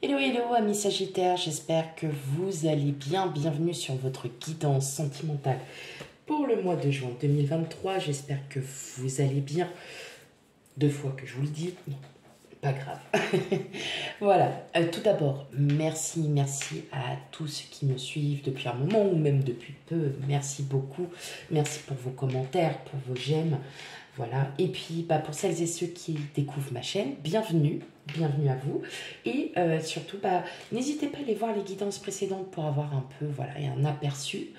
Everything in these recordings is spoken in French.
Hello, hello, amis Sagittaires, j'espère que vous allez bien. Bienvenue sur votre guidance sentimentale pour le mois de juin 2023. J'espère que vous allez bien. Deux fois que je vous le dis, non, pas grave. Voilà, tout d'abord, merci à tous ceux qui me suivent depuis un moment ou même depuis peu. Merci beaucoup. Merci pour vos commentaires, pour vos j'aime. Voilà, et puis pour celles et ceux qui découvrent ma chaîne, bienvenue à vous. Et surtout, n'hésitez pas à aller voir les guidances précédentes pour avoir un peu, voilà, un aperçu.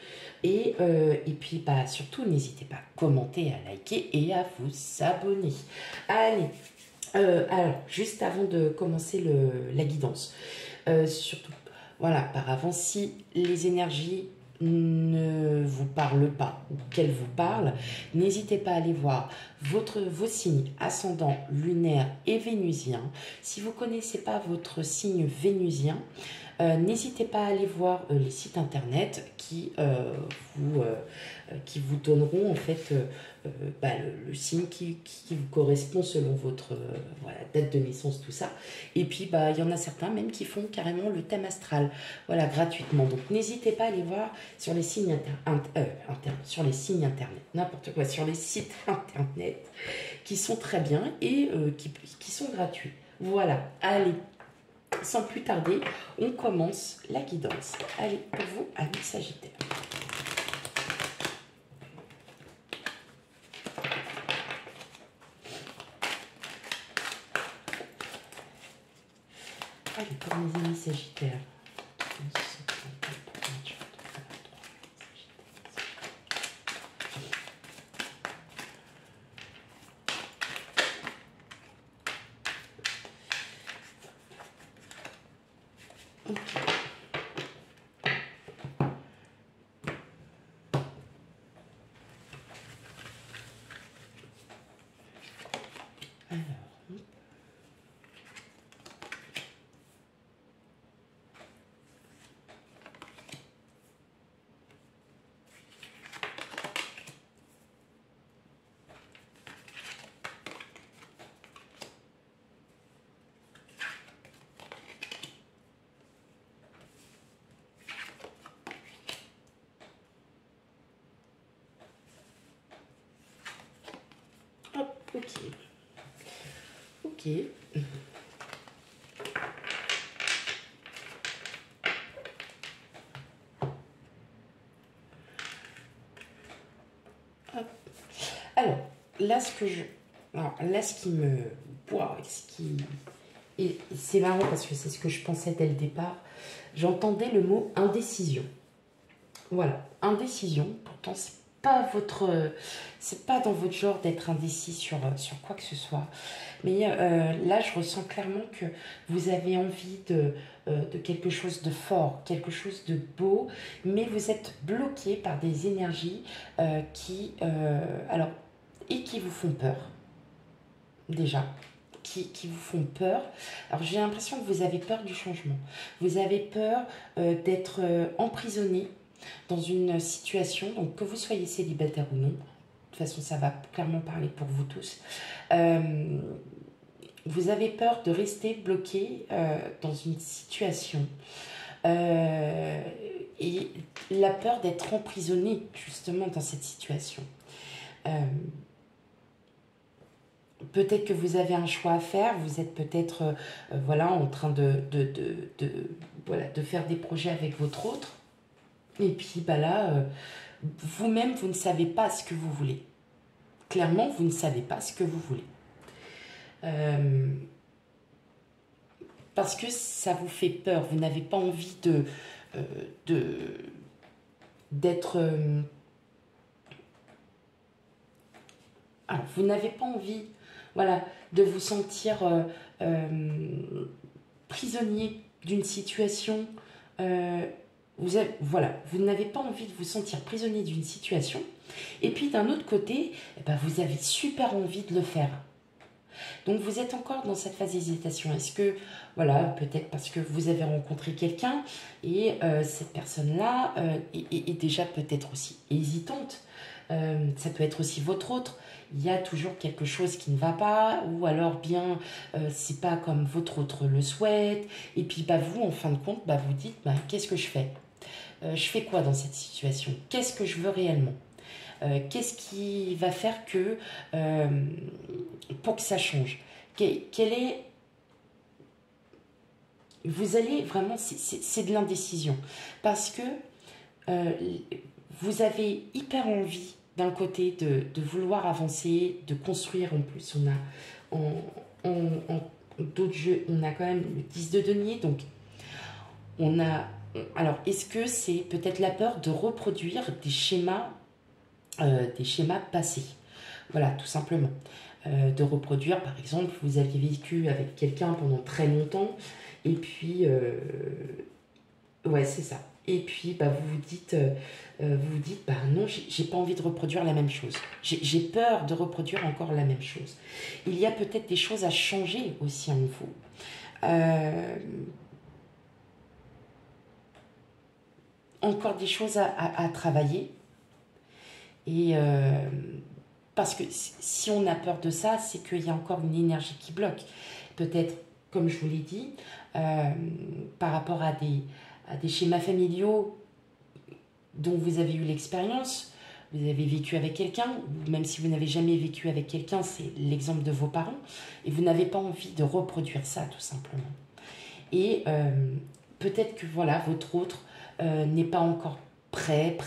Et puis, surtout, n'hésitez pas à commenter, à liker et à vous abonner. Allez, alors, juste avant de commencer la guidance, surtout, voilà, par avance, si les énergies ne vous parlent pas ou qu'elles vous parlent, n'hésitez pas à aller voir vos signes ascendant, lunaire et vénusien. Si vous ne connaissez pas votre signe vénusien, n'hésitez pas à aller voir les sites internet qui vous donneront en fait le signe qui vous correspond selon votre voilà, date de naissance, tout ça. Et puis il y en a certains même qui font carrément le thème astral, voilà, gratuitement. Donc n'hésitez pas à aller voir sur les signes sur les signes internet, n'importe quoi, sur les sites internet qui sont très bien et qui sont gratuits. Voilà, allez. Sans plus tarder, on commence la guidance. Allez, pour vous, amis Sagittaires. Allez, pour mes amis Sagittaires. Ok. Hop. Alors, là, ce qui me... Et c'est marrant parce que c'est ce que je pensais dès le départ. J'entendais le mot indécision. Voilà, indécision. Pourtant, c'est pas dans votre genre d'être indécis sur quoi que ce soit. Mais là, je ressens clairement que vous avez envie de quelque chose de fort, quelque chose de beau, mais vous êtes bloqué par des énergies qui vous font peur, déjà. Qui vous font peur. Alors j'ai l'impression que vous avez peur du changement. Vous avez peur d'être emprisonné dans une situation, donc que vous soyez célibataire ou non, de toute façon ça va clairement parler pour vous tous, vous avez peur de rester bloqué dans une situation et la peur d'être emprisonné justement dans cette situation. Peut-être que vous avez un choix à faire, vous êtes peut-être en train de faire des projets avec votre autre. Et puis vous-même, vous ne savez pas ce que vous voulez. Clairement, vous ne savez pas ce que vous voulez. Parce que ça vous fait peur. Vous n'avez pas envie d'être... alors, vous n'avez pas envie, voilà, de vous sentir prisonnier d'une situation... vous n'avez pas envie de vous sentir prisonnier d'une situation. Et puis d'un autre côté, vous avez super envie de le faire. Donc vous êtes encore dans cette phase d'hésitation. Est-ce que, voilà, peut-être parce que vous avez rencontré quelqu'un et cette personne-là est déjà peut-être aussi hésitante. ça peut être aussi votre autre. Il y a toujours quelque chose qui ne va pas, ou alors bien, c'est pas comme votre autre le souhaite. Et puis, bah, vous, en fin de compte, bah, vous dites, bah, qu'est-ce que je fais? Je fais quoi dans cette situation? Qu'est-ce que je veux réellement? Qu'est-ce qui va faire que, pour que ça change? Quel est... Vous allez vraiment... C'est de l'indécision. Parce que vous avez hyper envie, d'un côté, de vouloir avancer, de construire. En plus, on a... En d'autres jeux, on a quand même le 10 de denier. Donc, on a... Alors, est-ce que c'est peut-être la peur de reproduire des schémas passés? Voilà, tout simplement. De reproduire, par exemple, vous aviez vécu avec quelqu'un pendant très longtemps, et puis, ouais, c'est ça. Et puis, bah, vous vous dites, bah non, j'ai pas envie de reproduire la même chose. J'ai peur de reproduire encore la même chose. Il y a peut-être des choses à changer aussi en vous. Encore des choses à travailler. Et parce que si on a peur de ça, c'est qu'il y a encore une énergie qui bloque. Peut-être, comme je vous l'ai dit, par rapport à des schémas familiaux dont vous avez eu l'expérience, vous avez vécu avec quelqu'un, ou même si vous n'avez jamais vécu avec quelqu'un, c'est l'exemple de vos parents, et vous n'avez pas envie de reproduire ça, tout simplement. Et peut-être que voilà, votre autre n'est pas encore prête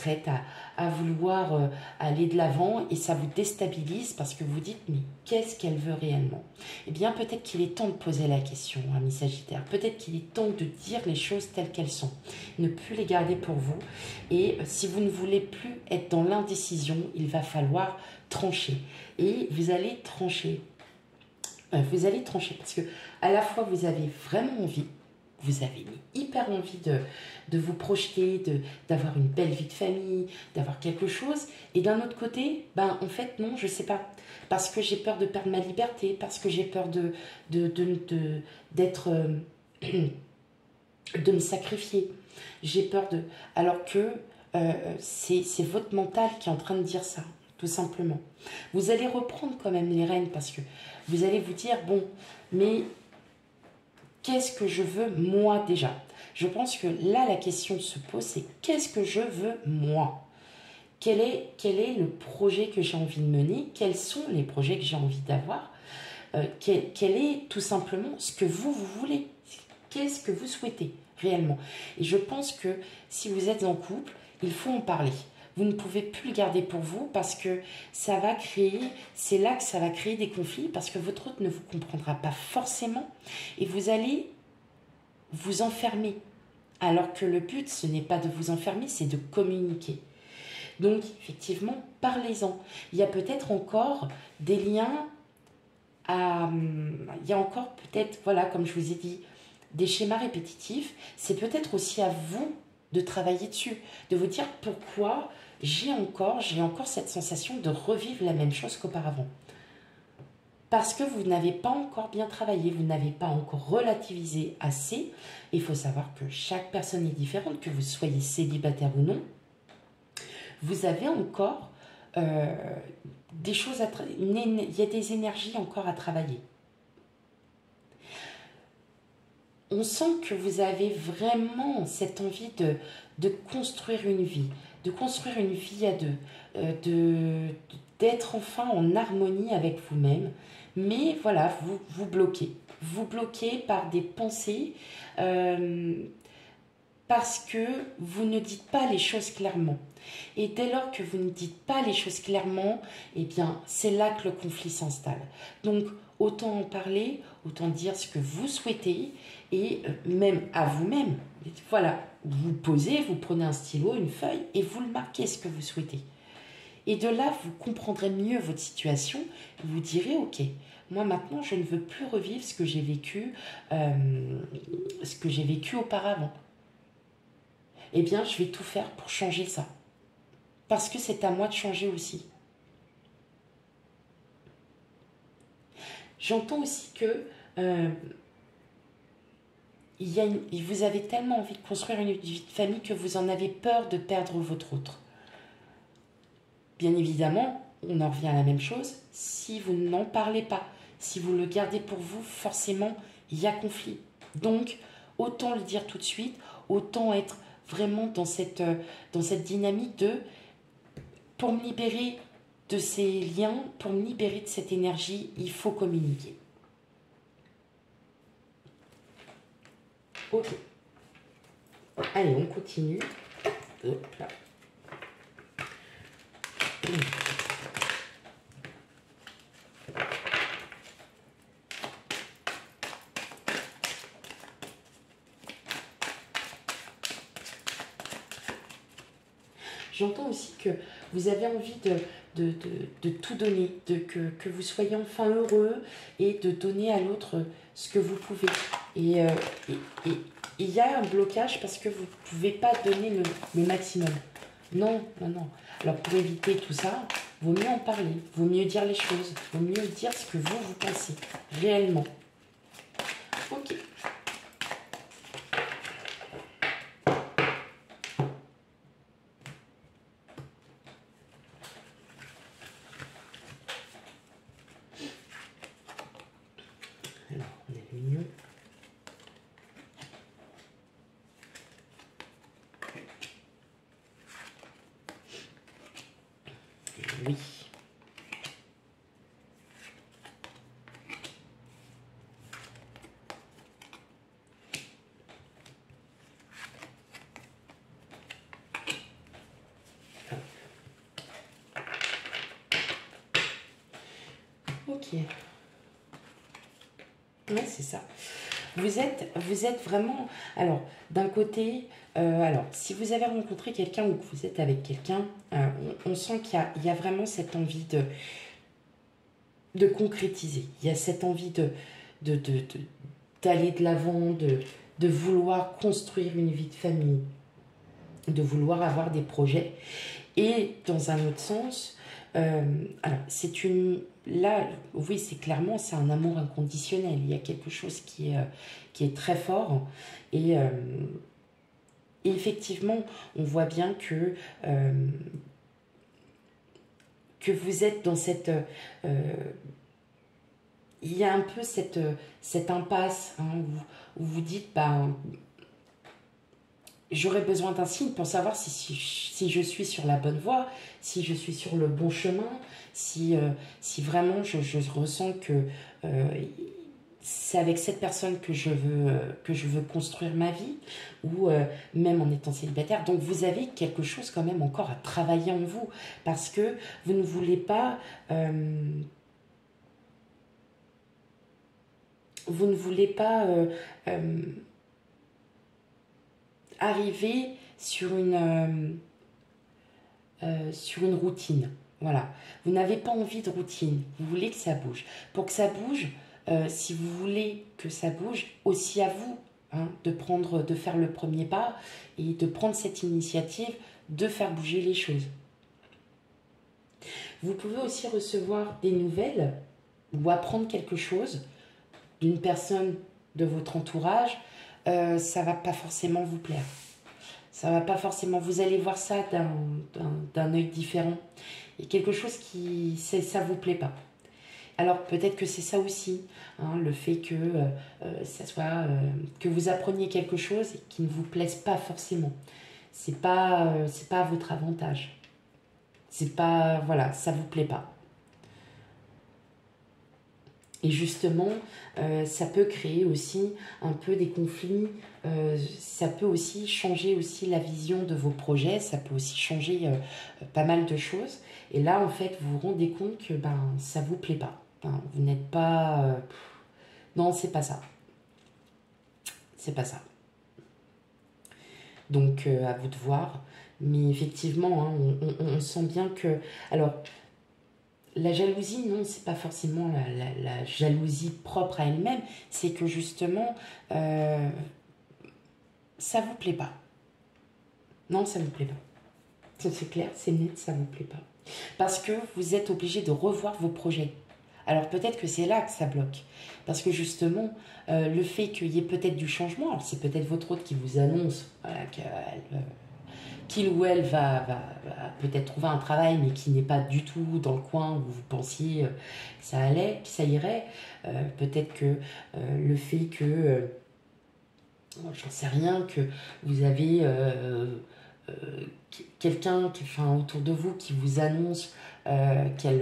à vouloir aller de l'avant, et ça vous déstabilise parce que vous dites, mais qu'est-ce qu'elle veut réellement? Eh bien, peut-être qu'il est temps de poser la question, ami Sagittaire. Peut-être qu'il est temps de dire les choses telles qu'elles sont. Ne plus les garder pour vous. Et si vous ne voulez plus être dans l'indécision, il va falloir trancher. Et vous allez trancher. Vous allez trancher parce que à la fois vous avez vraiment envie, vous avez hyper envie de vous projeter, d'avoir une belle vie de famille, d'avoir quelque chose. Et d'un autre côté, ben en fait non, je sais pas. Parce que j'ai peur de perdre ma liberté, parce que j'ai peur d'être, de me sacrifier. J'ai peur de... Alors que c'est votre mental qui est en train de dire ça, tout simplement. Vous allez reprendre quand même les rênes parce que vous allez vous dire, bon, mais qu'est-ce que je veux moi déjà? Je pense que là, la question se pose, c'est qu'est-ce que je veux moi? Quel est le projet que j'ai envie de mener? Quels sont les projets que j'ai envie d'avoir? Quel est tout simplement ce que vous voulez? Qu'est-ce que vous souhaitez réellement? Et je pense que si vous êtes en couple, il faut en parler. Vous ne pouvez plus le garder pour vous parce que ça va créer, c'est là que ça va créer des conflits parce que votre autre ne vous comprendra pas forcément et vous allez vous enfermer. Alors que le but, ce n'est pas de vous enfermer, c'est de communiquer. Donc, effectivement, parlez-en. Il y a peut-être encore des liens à... Il y a encore peut-être, voilà, comme je vous ai dit, des schémas répétitifs. C'est peut-être aussi à vous de travailler dessus, de vous dire pourquoi j'ai encore cette sensation de revivre la même chose qu'auparavant. Parce que vous n'avez pas encore bien travaillé, vous n'avez pas encore relativisé assez. Il faut savoir que chaque personne est différente, que vous soyez célibataire ou non. Vous avez encore des choses à travailler. Il y a des énergies encore à travailler. On sent que vous avez vraiment cette envie de construire une vie, à deux, d'être enfin en harmonie avec vous-même. Mais voilà, vous bloquez. Vous bloquez par des pensées parce que vous ne dites pas les choses clairement. Et dès lors que vous ne dites pas les choses clairement, eh bien, c'est là que le conflit s'installe. Donc, autant en parler, autant dire ce que vous souhaitez, et même à vous-même. Voilà, vous posez, vous prenez un stylo, une feuille, et vous le marquez ce que vous souhaitez. Et de là, vous comprendrez mieux votre situation, et vous direz, ok, moi maintenant, je ne veux plus revivre ce que j'ai vécu auparavant. Eh bien, je vais tout faire pour changer ça. Parce que c'est à moi de changer aussi. J'entends aussi que vous avez tellement envie de construire une vie de famille que vous en avez peur de perdre votre autre. bien évidemment, on en revient à la même chose, si vous n'en parlez pas, si vous le gardez pour vous, forcément, il y a conflit. Donc, autant le dire tout de suite, autant être vraiment dans cette dynamique de, pour me libérer de ces liens, pour me libérer de cette énergie, il faut communiquer. Ok. Allez, on continue. Hop là. J'entends aussi que vous avez envie de tout donner, que vous soyez enfin heureux et de donner à l'autre ce que vous pouvez. Et il y a un blocage parce que vous ne pouvez pas donner le maximum. Non, non, non. Alors pour éviter tout ça, vaut mieux en parler, vaut mieux dire les choses, vaut mieux dire ce que vous pensez réellement. Ok. Alors, on est mignon. Oui. Ok. Ouais, c'est ça. Vous êtes vraiment... Alors, d'un côté, si vous avez rencontré quelqu'un ou que vous êtes avec quelqu'un, on sent qu'il y a vraiment cette envie de concrétiser. Il y a cette envie d'aller de l'avant, de vouloir construire une vie de famille, de vouloir avoir des projets. Et dans un autre sens, alors c'est une... Là, oui, c'est clairement, c'est un amour inconditionnel. Il y a quelque chose qui est très fort. Et effectivement, on voit bien que vous êtes dans cette... il y a un peu cette impasse hein, où vous dites, ben, j'aurais besoin d'un signe pour savoir si je suis sur la bonne voie, si je suis sur le bon chemin, si vraiment je ressens que c'est avec cette personne que je veux construire ma vie, ou même en étant célibataire. Donc vous avez quelque chose quand même encore à travailler en vous, parce que vous ne voulez pas... vous ne voulez pas arriver sur une routine. Voilà. Vous n'avez pas envie de routine. Vous voulez que ça bouge. Pour que ça bouge, si vous voulez que ça bouge, aussi à vous hein, de faire le premier pas et de prendre cette initiative de faire bouger les choses. Vous pouvez aussi recevoir des nouvelles ou apprendre quelque chose d'une personne de votre entourage. Ça ne va pas forcément vous plaire. Ça va pas forcément, vous allez voir ça d'un œil différent. Et quelque chose ça vous plaît pas. Alors peut-être que c'est ça aussi, hein, le fait que que vous appreniez quelque chose et qui ne vous plaise pas forcément. C'est pas à votre avantage. C'est pas, voilà, ça vous plaît pas. Et justement, ça peut créer aussi un peu des conflits, ça peut aussi changer aussi la vision de vos projets, ça peut aussi changer pas mal de choses. Et là, en fait, vous vous rendez compte que ça ne vous plaît pas. Hein, vous n'êtes pas... non, c'est pas ça. C'est pas ça. Donc, à vous de voir. Mais effectivement, hein, on sent bien que... Alors... La jalousie, non, c'est pas forcément la jalousie propre à elle-même, c'est que justement, ça vous plaît pas. Non, ça vous plaît pas. C'est clair, c'est net, ça vous plaît pas. Parce que vous êtes obligé de revoir vos projets. Alors peut-être que c'est là que ça bloque. Parce que justement, le fait qu'il y ait peut-être du changement, c'est peut-être votre hôte qui vous annonce voilà, qu'elle qu'il ou elle va peut-être trouver un travail, mais qui n'est pas du tout dans le coin où vous pensiez que ça irait. Peut-être que le fait que, j'en sais rien, que vous avez quelqu'un autour de vous qui vous annonce qu'il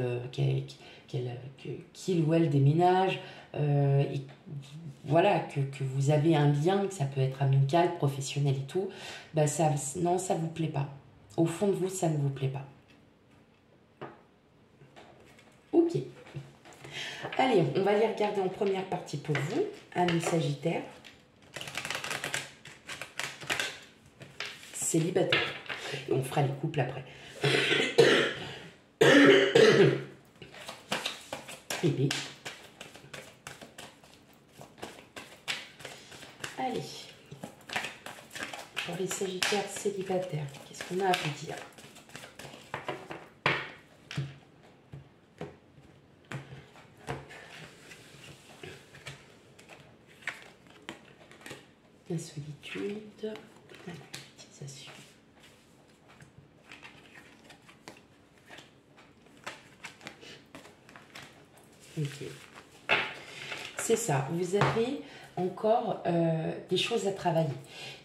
ou elle déménage, et voilà, que vous avez un lien, que ça peut être amical, professionnel et tout, bah non, ça ne vous plaît pas. Au fond de vous, ça ne vous plaît pas. Ok. Allez, on va les regarder en première partie pour vous, amis Sagittaire. Célibataire. Et on fera les couples après. Bébé. Allez. Pour les Sagittaires célibataires, qu'est-ce qu'on a à vous dire? La solitude, la concrétisation. Ok. C'est ça, vous avez encore des choses à travailler.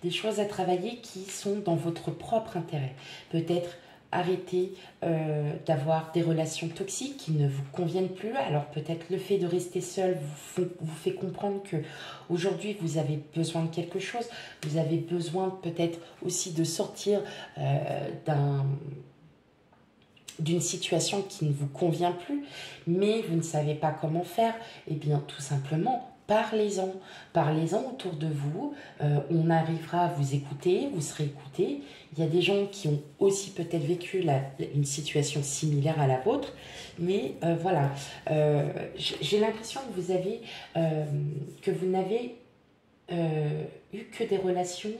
Des choses à travailler qui sont dans votre propre intérêt. Peut-être arrêter d'avoir des relations toxiques qui ne vous conviennent plus. Alors peut-être le fait de rester seul vous fait comprendre que aujourd'hui vous avez besoin de quelque chose. Vous avez besoin peut-être aussi de sortir d'une situation qui ne vous convient plus, mais vous ne savez pas comment faire. Eh bien tout simplement, parlez-en. Parlez-en autour de vous. On arrivera à vous écouter, vous serez écouté. Il y a des gens qui ont aussi peut-être vécu une situation similaire à la vôtre, mais voilà. J'ai l'impression que vous n'avez eu que des relations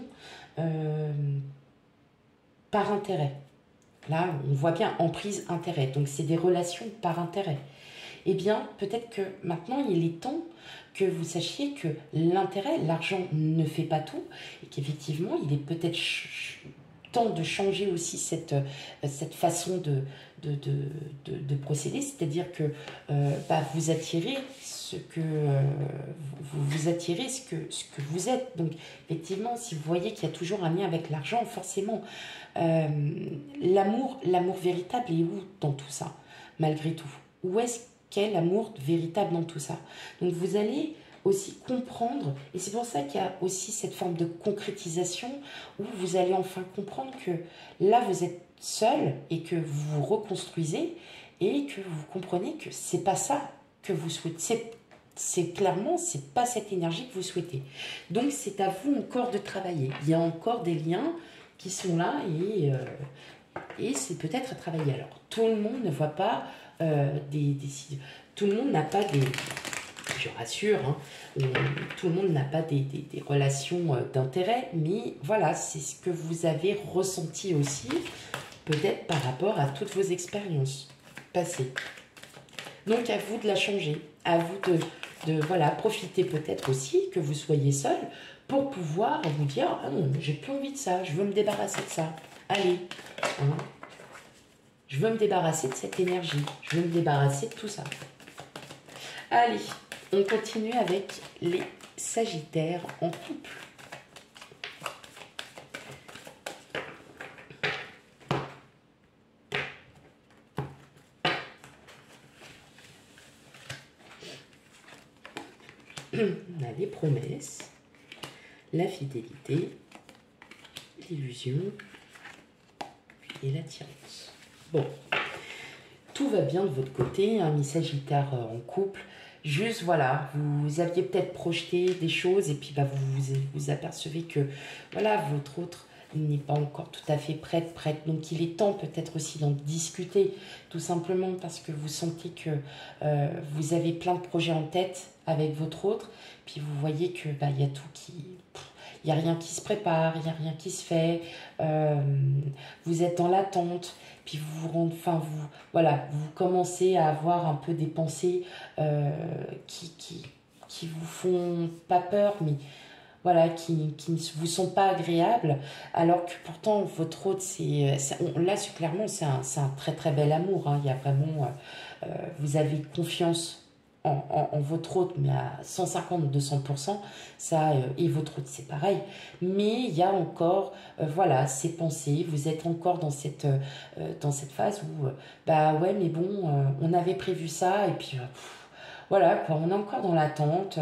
par intérêt. Là, on voit bien emprise intérêt. Donc, c'est des relations par intérêt. Eh bien, peut-être que maintenant, il est temps que vous sachiez que l'intérêt, l'argent ne fait pas tout. Et qu'effectivement, il est peut-être temps de changer aussi cette façon de procéder. C'est-à-dire que vous attirez vous attirez ce que vous êtes. Donc, effectivement, si vous voyez qu'il y a toujours un lien avec l'argent, forcément, l'amour véritable est où dans tout ça, malgré tout? Où est-ce qu'est l'amour véritable dans tout ça? Donc, vous allez aussi comprendre, et c'est pour ça qu'il y a aussi cette forme de concrétisation où vous allez enfin comprendre que là, vous êtes seul et que vous vous reconstruisez et que vous comprenez que c'est pas ça que vous souhaitez. C'est clairement, c'est pas cette énergie que vous souhaitez. Donc, c'est à vous encore de travailler. Il y a encore des liens qui sont là et c'est peut-être à travailler. Alors, tout le monde ne voit pas tout le monde n'a pas des... Je rassure, hein, tout le monde n'a pas des relations d'intérêt, mais voilà, c'est ce que vous avez ressenti aussi, peut-être par rapport à toutes vos expériences passées. Donc, à vous de la changer, à vous de voilà, profiter peut-être aussi que vous soyez seul pour pouvoir vous dire « Ah non, j'ai plus envie de ça, je veux me débarrasser de ça. Allez, hein, je veux me débarrasser de cette énergie, je veux me débarrasser de tout ça. » Allez, on continue avec les Sagittaires en couple. On a les promesses, la fidélité, l'illusion et l'attirance. Bon, tout va bien de votre côté, hein, mes Sagittaires en couple. Juste, voilà, vous aviez peut-être projeté des choses et puis vous apercevez que, voilà, votre autre n'est pas encore tout à fait prête. Donc, il est temps peut-être aussi d'en discuter, tout simplement parce que vous sentez que vous avez plein de projets en tête avec votre autre. Puis, vous voyez que y a tout qui... Il n'y a rien qui se prépare, il n'y a rien qui se fait. Vous êtes dans l'attente. Puis vous commencez à avoir un peu des pensées qui vous font pas peur, mais voilà, qui ne vous sont pas agréables, alors que pourtant votre hôte, là c'est clairement c'est un très très bel amour, hein. Il y a vraiment, vous avez confiance en votre hôte, mais à 150-200%, ça, et votre hôte c'est pareil, mais il y a encore, voilà, ces pensées, vous êtes encore dans cette phase où, bah ouais, mais bon, on avait prévu ça, et puis voilà, quoi, on est encore dans l'attente,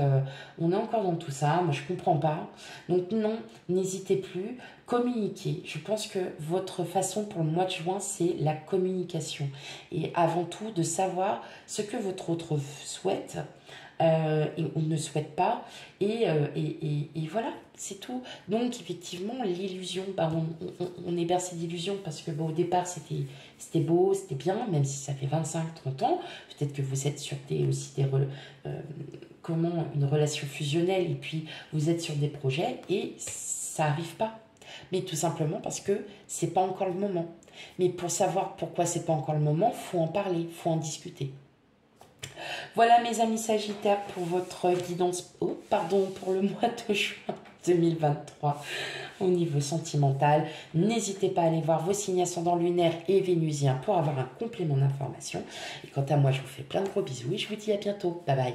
on est encore dans tout ça, moi je comprends pas. Donc non, n'hésitez plus, communiquez. Je pense que votre façon pour le mois de juin, c'est la communication. Et avant tout, de savoir ce que votre autre souhaite ou ne souhaite pas. Et voilà, c'est tout. Donc effectivement, l'illusion, bah, on est bercé d'illusions parce que bah, au départ, c'était beau, c'était bien, même si ça fait 25-30 ans. Peut-être que vous êtes sur une relation fusionnelle et puis vous êtes sur des projets et ça n'arrive pas. Mais tout simplement parce que c'est pas encore le moment. Mais pour savoir pourquoi c'est pas encore le moment, faut en parler, faut en discuter. Voilà mes amis Sagittaires pour votre guidance, pour le mois de juin 2023 au niveau sentimental. N'hésitez pas à aller voir vos signes ascendants lunaires et vénusiens pour avoir un complément d'information. Et quant à moi, je vous fais plein de gros bisous et je vous dis à bientôt. Bye bye.